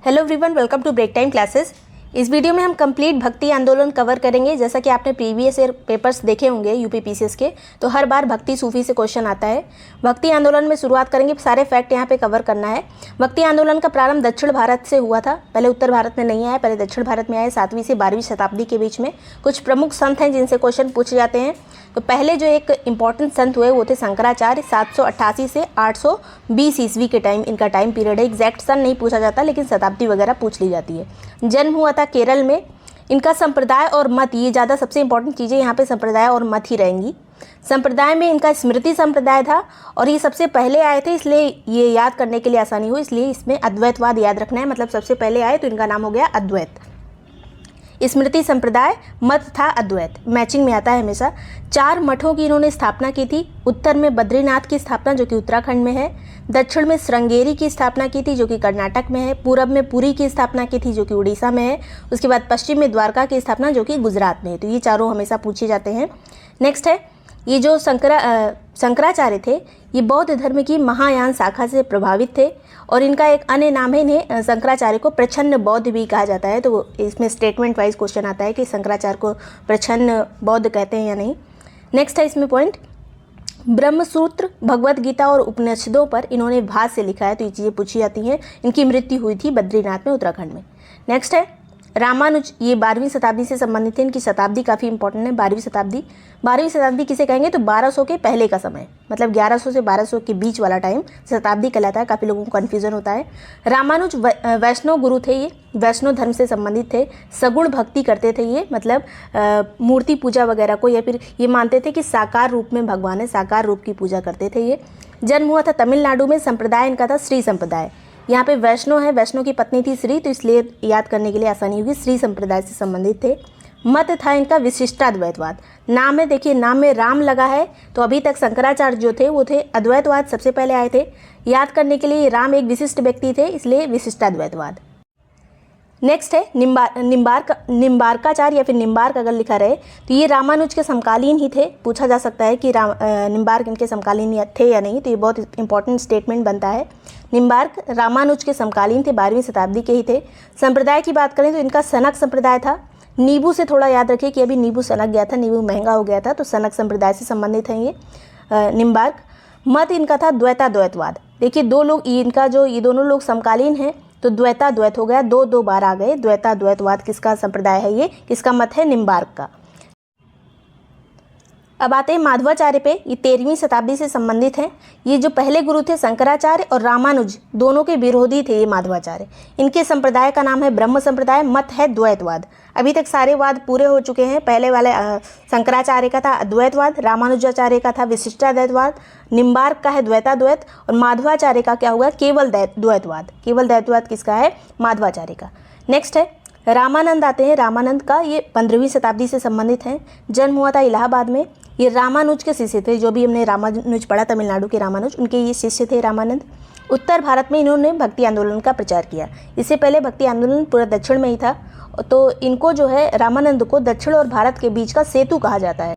Hello everyone, welcome to break time classes. इस video में हम कंप्लीट भक्ति आंदोलन कवर करेंगे। जैसा कि आपने प्रीवियस ईयर पेपर्स देखे होंगे यूपी पीसीएस के, तो हर बार भक्ति सूफी से क्वेश्चन आता है। भक्ति आंदोलन में शुरुआत करेंगे, सारे फैक्ट यहाँ पे कवर करना है। भक्ति आंदोलन का प्रारंभ दक्षिण भारत से हुआ था। पहले उत्तर भारत में नहीं आया, पहले दक्षिण भारत में आए 7वीं से 12वीं शताब्दी के बीच में। कुछ प्रमुख संत हैं जिनसे क्वेश्चन पूछे जाते हैं। तो पहले जो एक इंपॉर्टेंट संत हुए वो थे शंकराचार्य। 788 से 820 ईस्वी के टाइम इनका टाइम पीरियड है। एग्जैक्ट सन नहीं पूछा जाता, लेकिन शताब्दी वगैरह पूछ ली जाती है। जन्म हुआ था केरल में। इनका संप्रदाय और मत, ये ज़्यादा सबसे इंपॉर्टेंट चीज़ें यहाँ पे संप्रदाय और मत ही रहेंगी। संप्रदाय में इनका स्मृति संप्रदाय था और ये सबसे पहले आए थे, इसलिए ये याद करने के लिए आसानी हो, इसलिए इसमें अद्वैतवाद याद रखना है। मतलब सबसे पहले आए तो इनका नाम हो गया अद्वैत। स्मृति संप्रदाय, मत था अद्वैत, मैचिंग में आता है हमेशा। 4 मठों की इन्होंने स्थापना की थी। उत्तर में बद्रीनाथ की स्थापना जो कि उत्तराखंड में है। दक्षिण में श्रृंगेरी की स्थापना की थी जो कि कर्नाटक में है। पूरब में पुरी की स्थापना की थी जो कि उड़ीसा में है। उसके बाद पश्चिम में द्वारका की स्थापना जो कि गुजरात में है। तो ये चारों हमेशा पूछे जाते हैं। नेक्स्ट है, ये जो शंकराचार्य थे, ये बौद्ध धर्म की महायान शाखा से प्रभावित थे और इनका एक अन्य नाम है, इन्हें शंकराचार्य को प्रच्छन्न बौद्ध भी कहा जाता है। तो इसमें स्टेटमेंट वाइज क्वेश्चन आता है कि शंकराचार्य को प्रच्छन्न बौद्ध कहते हैं या नहीं। नेक्स्ट है इसमें पॉइंट, ब्रह्मसूत्र, भगवत गीता और उपनिषदों पर इन्होंने भाष्य लिखा है। तो ये चीज़ें पूछी जाती हैं। इनकी मृत्यु हुई थी बद्रीनाथ में, उत्तराखंड में। नेक्स्ट है रामानुज, ये 12वीं शताब्दी से संबंधित है। इनकी शताब्दी काफ़ी इंपॉर्टेंट है, 12वीं शताब्दी। 12वीं शताब्दी किसे कहेंगे तो 1200 के पहले का समय, मतलब 1100 से 1200 के बीच वाला टाइम शताब्दी कहलाता है। काफ़ी लोगों को कन्फ्यूजन होता है। रामानुज वैष्णव गुरु थे, ये वैष्णव धर्म से संबंधित थे। सगुण भक्ति करते थे ये, मतलब मूर्ति पूजा वगैरह को, या फिर ये मानते थे कि साकार रूप में भगवान है, साकार रूप की पूजा करते थे ये। जन्म हुआ था तमिलनाडु में। संप्रदाय इनका था श्री संप्रदाय। यहाँ पे वैष्णव है, वैष्णव की पत्नी थी श्री, तो इसलिए याद करने के लिए आसानी होगी। श्री संप्रदाय से संबंधित थे। मत था इनका विशिष्टाद्वैतवाद। नाम है, देखिए नाम में राम लगा है, तो अभी तक शंकराचार्य जो थे वो थे अद्वैतवाद, सबसे पहले आए थे। याद करने के लिए राम एक विशिष्ट व्यक्ति थे, इसलिए विशिष्टाद्वैतवाद। नेक्स्ट है निम्बार्काचार्य या फिर निम्बार्क अगर लिखा रहे तो ये रामानुज के समकालीन ही थे। पूछा जा सकता है कि निम्बार्क इनके समकालीन थे या नहीं, तो ये बहुत इंपॉर्टेंट स्टेटमेंट बनता है। निम्बार्क रामानुज के समकालीन थे, 12वीं शताब्दी के ही थे। संप्रदाय की बात करें तो इनका सनक संप्रदाय था। नींबू से थोड़ा याद रखिए कि अभी नींबू सनक गया था, नींबू महंगा हो गया था, तो सनक संप्रदाय से संबंधित हैं ये निम्बार्क। मत इनका था द्वैताद्वैतवाद। देखिए दो लोग, इनका जो ये दोनों लोग समकालीन हैं, तो द्वैताद्वैत हो गया, दो बार आ गए। द्वैताद्वैतवाद किसका संप्रदाय है ये, किसका मत है, निम्बार्क का। अब आते हैं माधवाचार्य पे। ये 13वीं शताब्दी से संबंधित हैं। ये जो पहले गुरु थे शंकराचार्य और रामानुज, दोनों के विरोधी थे ये माधवाचार्य। इनके संप्रदाय का नाम है ब्रह्म संप्रदाय। मत है द्वैतवाद। अभी तक सारे वाद पूरे हो चुके हैं। पहले वाले शंकराचार्य का था अद्वैतवाद, रामानुजाचार्य का था विशिष्टाद्वैतवाद, निम्बार्क का है द्वैताद्वैत, और माधवाचार्य का क्या हुआ, केवल द्वैतवाद। केवल द्वैतवाद किसका है, माधवाचार्य का। नेक्स्ट है रामानंद आते हैं। रामानंद का ये 15वीं शताब्दी से संबंधित हैं। जन्म हुआ था इलाहाबाद में। ये रामानुज के शिष्य थे। जो भी हमने रामानुज पढ़ा, तमिलनाडु के रामानुज, उनके ये शिष्य थे रामानंद। उत्तर भारत में इन्होंने भक्ति आंदोलन का प्रचार किया। इससे पहले भक्ति आंदोलन पूरा दक्षिण में ही था, तो इनको जो है रामानंद को दक्षिण और भारत के बीच का सेतु कहा जाता है।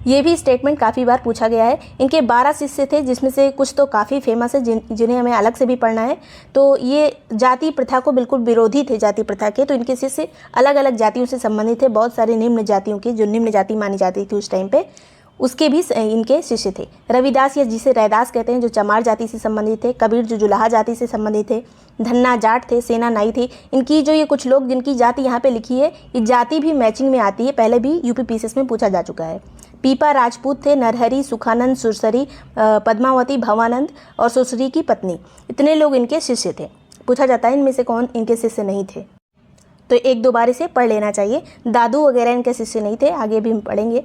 ये भी स्टेटमेंट काफ़ी बार पूछा गया है। इनके 12 शिष्य थे, जिसमें से कुछ तो काफ़ी फेमस है जिन्हें हमें अलग से भी पढ़ना है। तो ये जाति प्रथा को बिल्कुल विरोधी थे, जाति प्रथा के। तो इनके शिष्य अलग अलग जातियों से संबंधित थे। बहुत सारे निम्न जातियों की, जो निम्न जाति मानी जाती थी उस टाइम पे, उसके भी इनके शिष्य थे। रविदास, या जिसे रैदास कहते हैं, जो चमार जाति से संबंधित थे। कबीर जो जुलाहा जाति से संबंधित थे। धन्ना जाट थे, सेना नाई थी। इनकी जो ये कुछ लोग जिनकी जाति यहाँ पे लिखी है, ये जाति भी मैचिंग में आती है, पहले भी यूपी पीसीएस में पूछा जा चुका है। पीपा राजपूत थे। नरहरि, सुखानंद, सुरसरी, पद्मावती, भवानंद और सुसरी की पत्नी, इतने लोग इनके शिष्य थे। पूछा जाता है इनमें से कौन इनके शिष्य नहीं थे, तो 1-2 बार इसे पढ़ लेना चाहिए। दादू वगैरह इनके शिष्य नहीं थे, आगे भी हम पढ़ेंगे।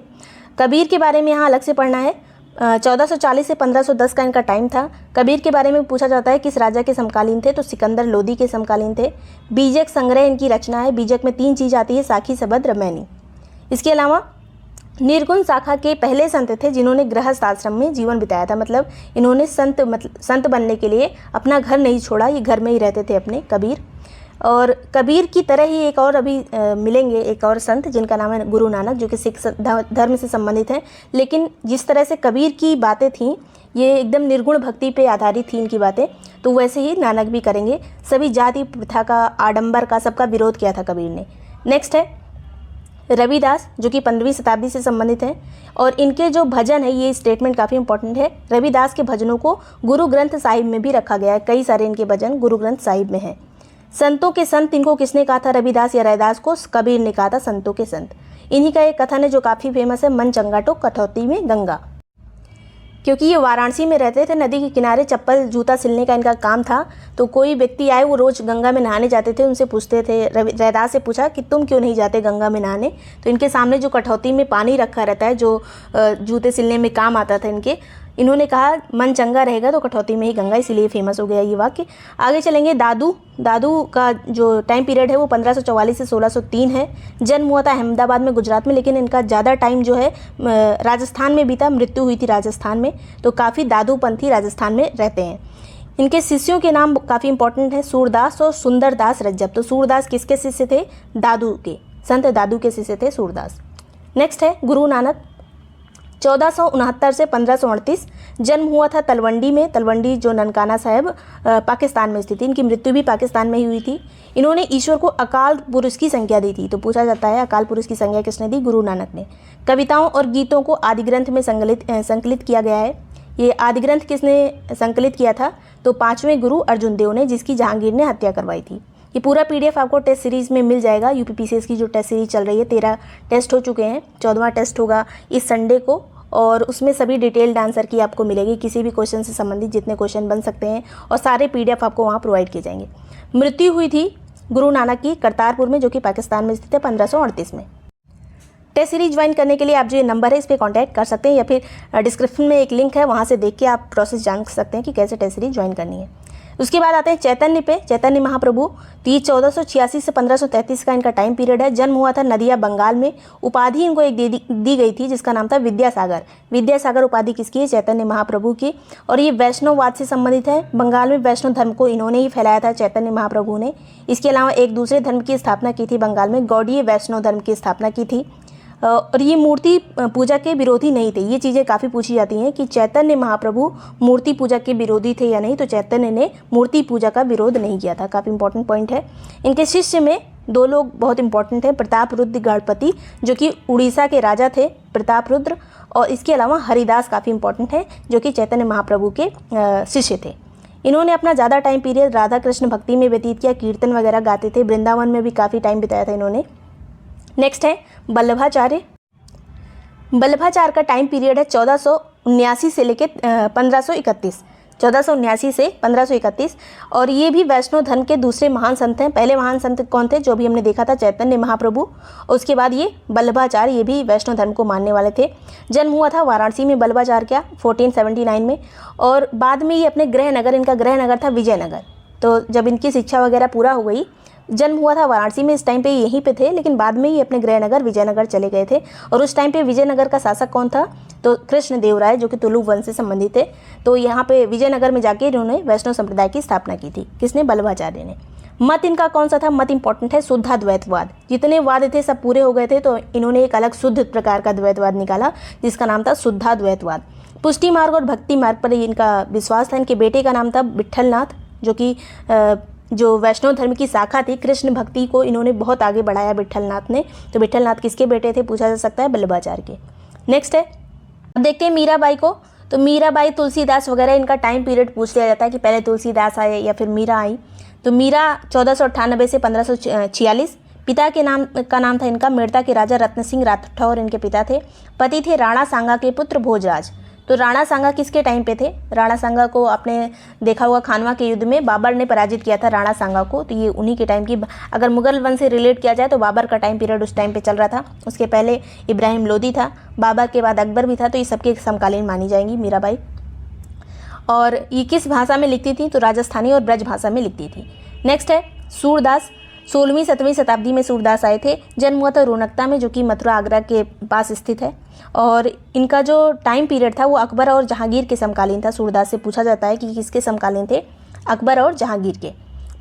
कबीर के बारे में यहाँ अलग से पढ़ना है। 1440 से 1510 का इनका टाइम था। कबीर के बारे में पूछा जाता है किस राजा के समकालीन थे, तो सिकंदर लोदी के समकालीन थे। बीजक संग्रह इनकी रचना है। बीजक में 3 चीज़ आती है, साखी, सबद, रमैनी। इसके अलावा निर्गुण शाखा के पहले संत थे जिन्होंने गृहस्थ आश्रम में जीवन बिताया था। मतलब इन्होंने संत बनने के लिए अपना घर नहीं छोड़ा, ये घर में ही रहते थे अपने, कबीर। और कबीर की तरह ही एक और अभी मिलेंगे, एक और संत जिनका नाम है गुरु नानक, जो कि सिख धर्म से संबंधित हैं। लेकिन जिस तरह से कबीर की बातें थीं, ये एकदम निर्गुण भक्ति पे आधारित थी इनकी बातें। तो वैसे ही नानक भी करेंगे। सभी जाति प्रथा का, आडंबर का, सबका विरोध किया था कबीर ने। नेक्स्ट है रविदास, जो कि 15वीं शताब्दी से संबंधित हैं, और इनके जो भजन है, ये स्टेटमेंट काफ़ी इंपॉर्टेंट है। रविदास के भजनों को गुरु ग्रंथ साहिब में भी रखा गया है, कई सारे इनके भजन गुरु ग्रंथ साहिब में हैं। संतों के संत इनको किसने कहा था? रविदास या रैदास को कबीर ने कहा था संतों के संत। इन्हीं का एक कथन है जो काफ़ी फेमस है, मन चंगा तो कठौती में गंगा। क्योंकि ये वाराणसी में रहते थे, नदी के किनारे चप्पल जूता सिलने का इनका काम था, तो कोई व्यक्ति आए, वो रोज़ गंगा में नहाने जाते थे, उनसे पूछते थे, रैदास से पूछा कि तुम क्यों नहीं जाते गंगा में नहाने? तो इनके सामने जो कठौती में पानी रखा रहता है, जो जूते सिलने में काम आता था इनके, इन्होंने कहा मन चंगा रहेगा तो कठौती में ही गंगा, इसीलिए फेमस हो गया ये वाक्य। आगे चलेंगे दादू का जो टाइम पीरियड है वो 1544 से 1603 है। जन्म हुआ था अहमदाबाद में, गुजरात में, लेकिन इनका ज़्यादा टाइम जो है राजस्थान में बीता, मृत्यु हुई थी राजस्थान में, तो काफ़ी दादूपंथी राजस्थान में रहते हैं। इनके शिष्यों के नाम काफ़ी इंपॉर्टेंट हैं, सूरदास और सुंदरदास रज्जब। तो सूरदास किसके शिष्य थे? दादू के, संत दादू के शिष्य थे सूरदास। नेक्स्ट है गुरु नानक, 1469 से 1538। जन्म हुआ था तलवंडी में, तलवंडी जो ननकाना साहिब पाकिस्तान में स्थित थी, इनकी मृत्यु भी पाकिस्तान में ही हुई थी। इन्होंने ईश्वर को अकाल पुरुष की संज्ञा दी थी, तो पूछा जाता है अकाल पुरुष की संज्ञा किसने दी? गुरु नानक ने। कविताओं और गीतों को आदि ग्रंथ में संकलित किया गया है। ये आदि ग्रंथ किसने संकलित किया था? तो 5वें गुरु अर्जुन देव ने, जिसकी जहांगीर ने हत्या करवाई थी। ये पूरा PDF आपको टेस्ट सीरीज़ में मिल जाएगा। UPPCS की जो टेस्ट सीरीज चल रही है, 13 टेस्ट हो चुके हैं, 14वां टेस्ट होगा इस संडे को, और उसमें सभी डिटेल्ड आंसर की आपको मिलेगी, किसी भी क्वेश्चन से संबंधित जितने क्वेश्चन बन सकते हैं, और सारे PDF आपको वहाँ प्रोवाइड किए जाएंगे। मृत्यु हुई थी गुरु नानक की करतारपुर में, जो कि पाकिस्तान में स्थित है, 1538 में। टेस्ट सीरीज ज्वाइन करने के लिए आप जो ये नंबर है इस पर कॉन्टैक्ट कर सकते हैं, या फिर डिस्क्रिप्शन में एक लिंक है, वहाँ से देख के आप प्रोसेस जान सकते हैं कि कैसे टेस्ट सीरीज ज्वाइन करनी है। उसके बाद आते हैं चैतन्य पे। चैतन्य महाप्रभु, तो ये 1486 से 1533 का इनका टाइम पीरियड है। जन्म हुआ था नदिया बंगाल में। उपाधि इनको एक दी गई थी जिसका नाम था विद्यासागर। विद्यासागर उपाधि किसकी है? चैतन्य महाप्रभु की। और ये वैष्णववाद से संबंधित है। बंगाल में वैष्णव धर्म को इन्होंने ही फैलाया था, चैतन्य महाप्रभु ने। इसके अलावा एक दूसरे धर्म की स्थापना की थी बंगाल में, गौड़ीय वैष्णव धर्म की स्थापना की थी। और ये मूर्ति पूजा के विरोधी नहीं थे। ये चीज़ें काफ़ी पूछी जाती हैं कि चैतन्य महाप्रभु मूर्ति पूजा के विरोधी थे या नहीं, तो चैतन्य ने मूर्ति पूजा का विरोध नहीं किया था। काफ़ी इंपॉर्टेंट पॉइंट है। इनके शिष्य में 2 लोग बहुत इंपॉर्टेंट हैं, प्रतापरुद्र गणपति जो कि उड़ीसा के राजा थे, प्रतापरुद्र, और इसके अलावा हरिदास काफ़ी इंपॉर्टेंट है जो कि चैतन्य महाप्रभु के शिष्य थे। इन्होंने अपना ज़्यादा टाइम पीरियड राधा कृष्ण भक्ति में व्यतीत किया, कीर्तन वगैरह गाते थे, वृंदावन में भी काफ़ी टाइम बिताया था इन्होंने। नेक्स्ट है वल्लभाचार्य। वल्लभाचार्य का टाइम पीरियड है 1479 से लेकर 1531, 1479 से 1531, और ये भी वैष्णव धर्म के दूसरे महान संत हैं। पहले महान संत कौन थे? जो भी हमने देखा था, चैतन्य महाप्रभु। उसके बाद ये वल्लभाचार्य, ये भी वैष्णव धर्म को मानने वाले थे। जन्म हुआ था वाराणसी में वल्लभाचार्य का 1479 में, और बाद में ये अपने गृह नगर, इनका गृह नगर था विजयनगर। तो जब इनकी शिक्षा वगैरह पूरा हो गई, जन्म हुआ था वाराणसी में, इस टाइम पे यहीं पे थे, लेकिन बाद में ही अपने गृह नगर विजयनगर चले गए थे। और उस टाइम पे विजयनगर का शासक कौन था? तो कृष्ण देव राय, जो कि तुलु वंश से संबंधित थे। तो यहाँ पे विजयनगर में जाके इन्होंने वैष्णव संप्रदाय की स्थापना की थी। किसने? वल्लभाचार्य ने। मत इनका कौन सा था? मत इंपॉर्टेंट है, शुद्धाद्वैतवाद। जितने वाद थे सब पूरे हो गए थे, तो इन्होंने एक अलग शुद्ध प्रकार का द्वैतवाद निकाला जिसका नाम था शुद्धाद्वैतवाद। पुष्टि मार्ग और भक्ति मार्ग पर इनका विश्वास था। इनके बेटे का नाम था विट्ठलनाथ, जो कि जो वैष्णव धर्म की शाखा थी, कृष्ण भक्ति को इन्होंने बहुत आगे बढ़ाया विट्ठलनाथ ने। तो विट्ठलनाथ किसके बेटे थे? पूछा जा सकता है वल्लभाचार्य के। नेक्स्ट है, अब देखते हैं मीराबाई को। तो मीराबाई, तुलसीदास वगैरह, इनका टाइम पीरियड पूछ लिया जाता है कि पहले तुलसीदास आए या फिर मीरा आई। तो मीरा 1498 से 1546। पिता के नाम का नाम था इनका मेड़ता के राजा रत्न सिंह राठौर इनके पिता थे। पति थे राणा सांगा के पुत्र भोजराज। तो राणा सांगा किसके टाइम पे थे? राणा सांगा को आपने देखा हुआ, खानवा के युद्ध में बाबर ने पराजित किया था राणा सांगा को। तो ये उन्हीं के टाइम की, अगर मुगल वंश से रिलेट किया जाए तो बाबर का टाइम पीरियड उस टाइम पे चल रहा था। उसके पहले इब्राहिम लोदी था, बाबर के बाद अकबर भी था, तो ये सबके समकालीन मानी जाएंगी मीराबाई। और ये किस भाषा में लिखती थी? तो राजस्थानी और ब्रज भाषा में लिखती थी। नेक्स्ट है सूरदास। 16वीं 17वीं शताब्दी में सूरदास आए थे। जन्म हुआ था रोनकता में, जो कि मथुरा आगरा के पास स्थित है। और इनका जो टाइम पीरियड था वो अकबर और जहांगीर के समकालीन था। सूरदास से पूछा जाता है कि किसके समकालीन थे? अकबर और जहांगीर के।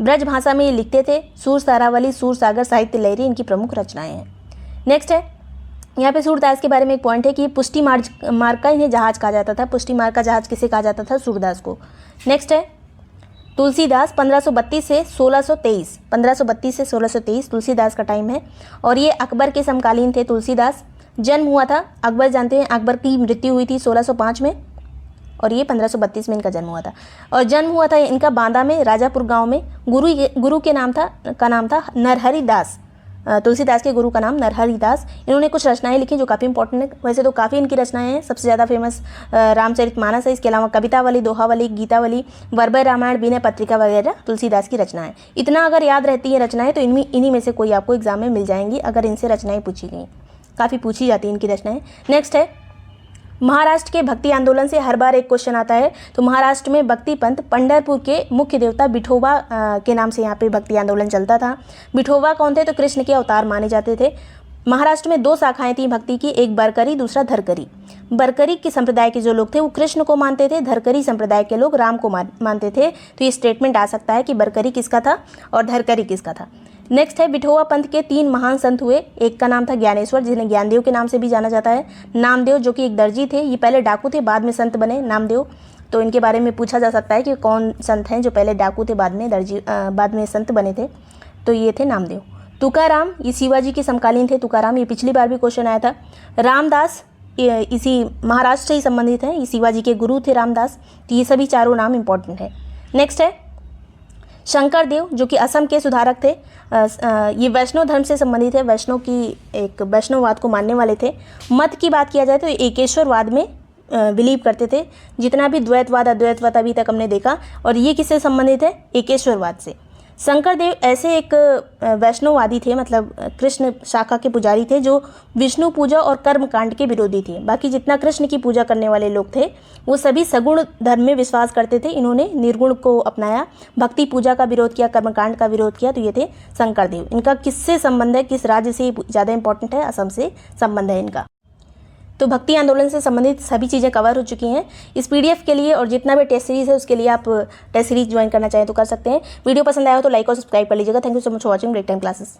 ब्रज भाषा में ये लिखते थे। सूर सारावली, सूर सागर, साहित्य लहरी इनकी प्रमुख रचनाएं हैं। नेक्स्ट है, यहाँ पे सूरदास के बारे में एक पॉइंट है कि पुष्टि मार्ग का इन्हें जहाज कहा जाता था। पुष्टि मार्ग का जहाज किसे कहा जाता था? सूरदास को। नेक्स्ट है, तुलसीदास 1532 से 1623, 1532 से 1623 तुलसीदास का टाइम है। और ये अकबर के समकालीन थे तुलसीदास। जन्म हुआ था, अकबर जानते हैं अकबर की मृत्यु हुई थी 1605 में, और ये 1532 में इनका जन्म हुआ था। और जन्म हुआ था इनका बांदा में, राजापुर गांव में। गुरु के नाम था नरहरि दास। तुलसीदास के गुरु का नाम नरहरि दास। इन्होंने कुछ रचनाएं लिखी जो काफ़ी इंपॉर्टेंट है। वैसे तो काफ़ी इनकी रचनाएं हैं, सबसे ज़्यादा फेमस रामचरितमानस है। इसके अलावा कवितावली, दोहावली, गीतावली, वरबर रामायण, विनय पत्रिका वगैरह तुलसीदास की रचनाएं। इतना अगर याद रहती है रचनाएं तो इन्हीं में से कोई आपको एग्जाम में मिल जाएंगी अगर इनसे रचनाएं पूछी गई। काफ़ी पूछी जाती है इनकी रचनाएं। नेक्स्ट है महाराष्ट्र के भक्ति आंदोलन से हर बार एक क्वेश्चन आता है। तो महाराष्ट्र में भक्ति पंथ पंढरपुर के मुख्य देवता विठोबा के नाम से यहाँ पे भक्ति आंदोलन चलता था। विठोबा कौन थे? तो कृष्ण के अवतार माने जाते थे। महाराष्ट्र में 2 शाखाएं थी भक्ति की, एक बरकरी, दूसरा धरकरी। बरकरी के संप्रदाय के जो लोग थे वो कृष्ण को मानते थे, धरकरी संप्रदाय के लोग राम को मानते थे। तो ये स्टेटमेंट आ सकता है कि बरकरी किसका था और धरकरी किसका था। नेक्स्ट है विठोबा पंथ के 3 महान संत हुए। एक का नाम था ज्ञानेश्वर, जिन्हें ज्ञानदेव के नाम से भी जाना जाता है। नामदेव जो कि एक दर्जी थे, ये पहले डाकू थे, बाद में संत बने नामदेव। तो इनके बारे में पूछा जा सकता है कि कौन संत हैं जो पहले डाकू थे बाद में संत बने थे। तो ये थे नामदेव। तुकाराम, ये शिवाजी के समकालीन थे। तुकाराम, ये पिछली बार भी क्वेश्चन आया था। रामदास, ये इसी महाराष्ट्र से ही संबंधित है, ये शिवाजी के गुरु थे रामदास। तो ये सभी चारों नाम इंपॉर्टेंट है। नेक्स्ट है शंकरदेव, जो कि असम के सुधारक थे। ये वैष्णव धर्म से संबंधित है, वैष्णववाद को मानने वाले थे। मत की बात किया जाए तो एकेश्वरवाद में बिलीव करते थे। जितना भी द्वैतवाद अद्वैतवाद अभी तक हमने देखा, और ये किससे संबंधित है? एकेश्वरवाद से। शंकरदेव ऐसे एक वैष्णववादी थे, मतलब कृष्ण शाखा के पुजारी थे, जो विष्णु पूजा और कर्मकांड के विरोधी थे। बाकी जितना कृष्ण की पूजा करने वाले लोग थे वो सभी सगुण धर्म में विश्वास करते थे। इन्होंने निर्गुण को अपनाया, भक्ति पूजा का विरोध किया, कर्मकांड का विरोध किया। तो ये थे शंकरदेव। इनका किससे संबंध है, किस राज्य से ज़्यादा इंपॉर्टेंट है? असम से संबंध है इनका। तो भक्ति आंदोलन से संबंधित सभी चीज़ें कवर हो चुकी हैं। इस पीडीएफ के लिए और जितना भी टेस्ट सीरीज़ है उसके लिए आप टेस्ट सीरीज ज्वाइन करना चाहें तो कर सकते हैं। वीडियो पसंद आया हो तो लाइक और सब्सक्राइब कर लीजिएगा। Thank you so much for watching break time classes.